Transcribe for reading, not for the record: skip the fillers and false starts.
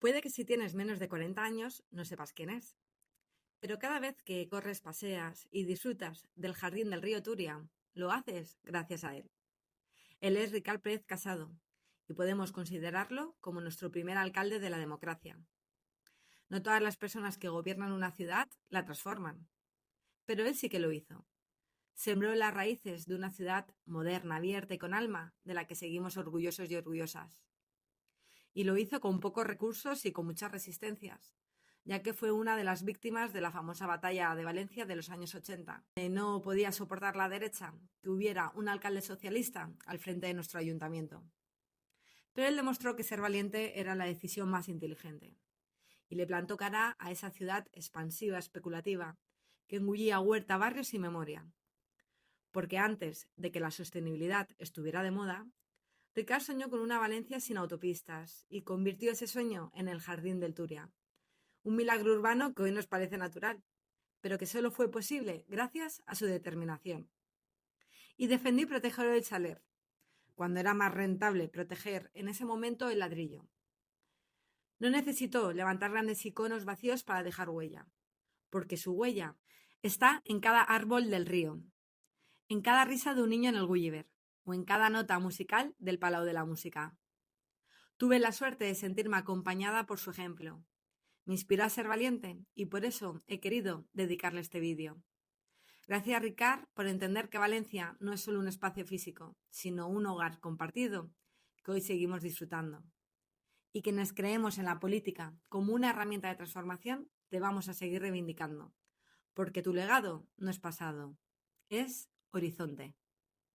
Puede que si tienes menos de 40 años no sepas quién es, pero cada vez que corres, paseas y disfrutas del jardín del río Turia, lo haces gracias a él. Él es Ricard Pérez Casado y podemos considerarlo como nuestro primer alcalde de la democracia. No todas las personas que gobiernan una ciudad la transforman, pero él sí que lo hizo. Sembró las raíces de una ciudad moderna, abierta y con alma, de la que seguimos orgullosos y orgullosas. Y lo hizo con pocos recursos y con muchas resistencias, ya que fue una de las víctimas de la famosa batalla de Valencia de los años 80. No podía soportar la derecha que hubiera un alcalde socialista al frente de nuestro ayuntamiento. Pero él demostró que ser valiente era la decisión más inteligente y le plantó cara a esa ciudad expansiva, especulativa, que engullía huerta, barrios y memoria. Porque antes de que la sostenibilidad estuviera de moda, Ricard soñó con una Valencia sin autopistas y convirtió ese sueño en el Jardín del Turia. Un milagro urbano que hoy nos parece natural, pero que solo fue posible gracias a su determinación. Y defendió y protegió el chaler, cuando era más rentable proteger en ese momento el ladrillo. No necesitó levantar grandes iconos vacíos para dejar huella, porque su huella está en cada árbol del río, en cada risa de un niño en el Gulliver o en cada nota musical del Palau de la Música. Tuve la suerte de sentirme acompañada por su ejemplo. Me inspiró a ser valiente y por eso he querido dedicarle este vídeo. Gracias, Ricard, por entender que Valencia no es solo un espacio físico, sino un hogar compartido que hoy seguimos disfrutando. Y quienes creemos en la política como una herramienta de transformación, te vamos a seguir reivindicando, porque tu legado no es pasado, es horizonte.